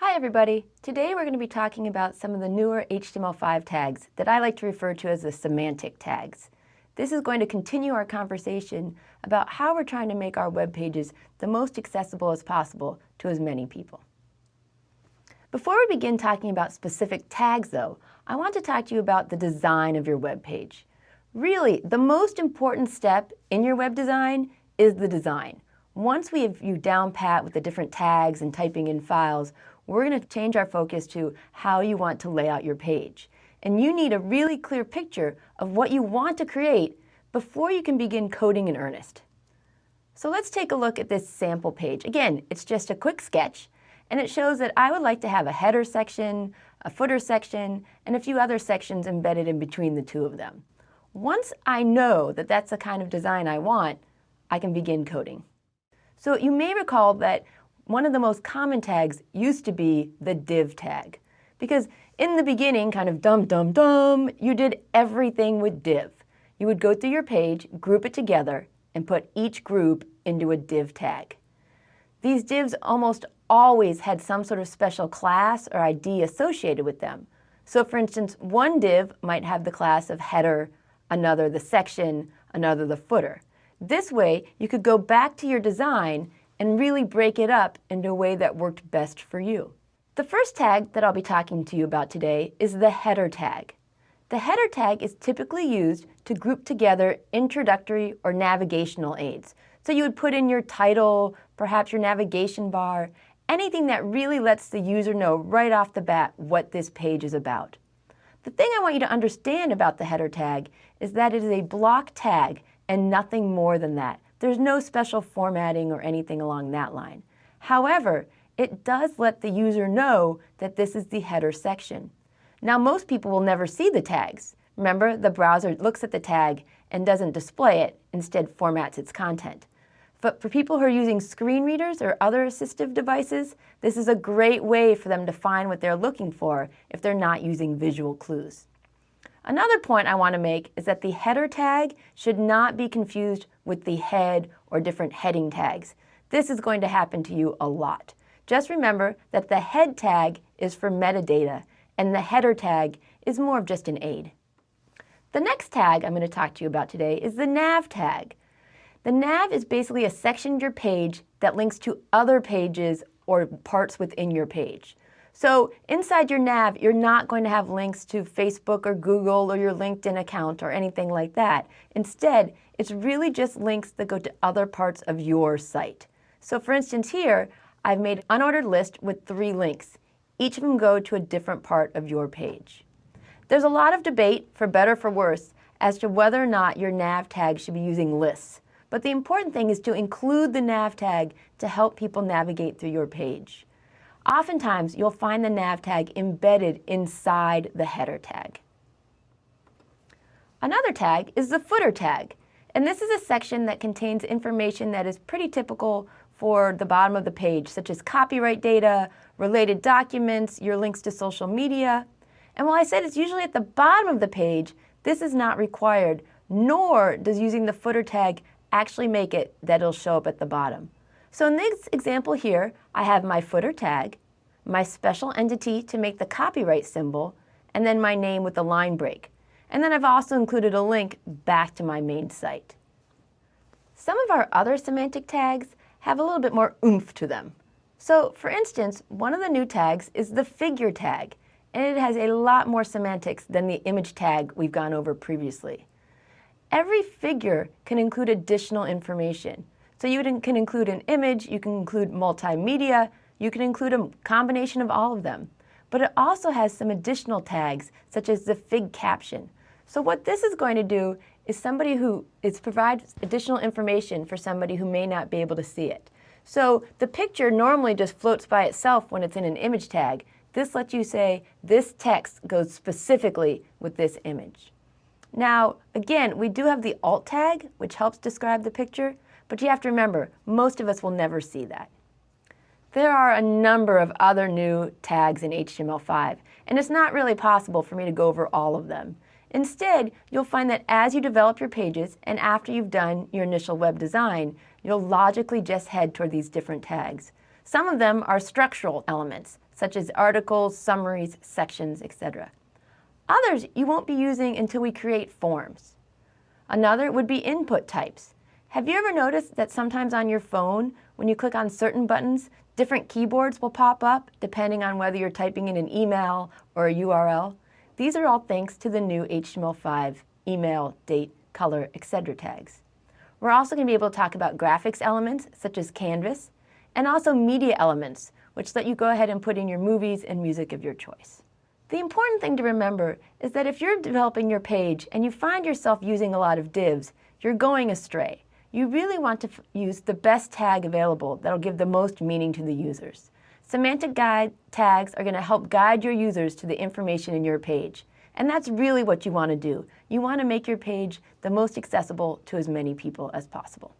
Hi everybody! Today we're going to be talking about some of the newer HTML5 tags that I like to refer to as the semantic tags. This is going to continue our conversation about how we're trying to make our web pages the most accessible as possible to as many people. Before we begin talking about specific tags though, I want to talk to you about the design of your web page. Really, the most important step in your web design is the design. Once we have you down pat with the different tags and typing in files, we're going to change our focus to how you want to lay out your page. And you need a really clear picture of what you want to create before you can begin coding in earnest. So let's take a look at this sample page. Again, it's just a quick sketch, and it shows that I would like to have a header section, a footer section, and a few other sections embedded in between the two of them. Once I know that that's the kind of design I want, I can begin coding. So you may recall that one of the most common tags used to be the div tag, because in the beginning, kind of dum, you did everything with div. You would go through your page, group it together, and put each group into a div tag. These divs almost always had some sort of special class or ID associated with them. So for instance, one div might have the class of header, another the section, another the footer. This way, you could go back to your design and really break it up into a way that worked best for you. The first tag that I'll be talking to you about today is the header tag. The header tag is typically used to group together introductory or navigational aids. So you would put in your title, perhaps your navigation bar, anything that really lets the user know right off the bat what this page is about. The thing I want you to understand about the header tag is that it is a block tag and nothing more than that. There's no special formatting or anything along that line. However, it does let the user know that this is the header section. Now, most people will never see the tags. Remember, the browser looks at the tag and doesn't display it, instead formats its content. But for people who are using screen readers or other assistive devices, this is a great way for them to find what they're looking for if they're not using visual clues. Another point I want to make is that the header tag should not be confused with the head or different heading tags. This is going to happen to you a lot. Just remember that the head tag is for metadata and the header tag is more of just an aid. The next tag I'm going to talk to you about today is the nav tag. The nav is basically a section of your page that links to other pages or parts within your page. So inside your nav, you're not going to have links to Facebook or Google or your LinkedIn account or anything like that. Instead, it's really just links that go to other parts of your site. So for instance here, I've made an unordered list with 3 links. Each of them go to a different part of your page. There's a lot of debate, for better or for worse, as to whether or not your nav tag should be using lists. But the important thing is to include the nav tag to help people navigate through your page. Oftentimes, you'll find the nav tag embedded inside the header tag. Another tag is the footer tag, and this is a section that contains information that is pretty typical for the bottom of the page, such as copyright data, related documents, your links to social media. And while I said it's usually at the bottom of the page, this is not required, nor does using the footer tag actually make it that it'll show up at the bottom. So in this example here, I have my footer tag, my special entity to make the copyright symbol, and then my name with the line break. And then I've also included a link back to my main site. Some of our other semantic tags have a little bit more oomph to them. So for instance, one of the new tags is the figure tag, and it has a lot more semantics than the image tag we've gone over previously. Every figure can include additional information. So you can include an image, you can include multimedia, you can include a combination of all of them. But it also has some additional tags, such as the fig caption. So what this is going to do is provides additional information for somebody who may not be able to see it. So the picture normally just floats by itself when it's in an image tag. This lets you say, this text goes specifically with this image. Now, again, we do have the alt tag, which helps describe the picture. But you have to remember, most of us will never see that. There are a number of other new tags in HTML5, and it's not really possible for me to go over all of them. Instead, you'll find that as you develop your pages and after you've done your initial web design, you'll logically just head toward these different tags. Some of them are structural elements, such as articles, summaries, sections, etc. Others you won't be using until we create forms. Another would be input types. Have you ever noticed that sometimes on your phone, when you click on certain buttons, different keyboards will pop up depending on whether you're typing in an email or a URL? These are all thanks to the new HTML5 email, date, color, etc. tags. We're also going to be able to talk about graphics elements such as canvas, and also media elements, which let you go ahead and put in your movies and music of your choice. The important thing to remember is that if you're developing your page and you find yourself using a lot of divs, you're going astray. You really want to use the best tag available that'll give the most meaning to the users. Semantic guide tags are going to help guide your users to the information in your page. And that's really what you want to do. You want to make your page the most accessible to as many people as possible.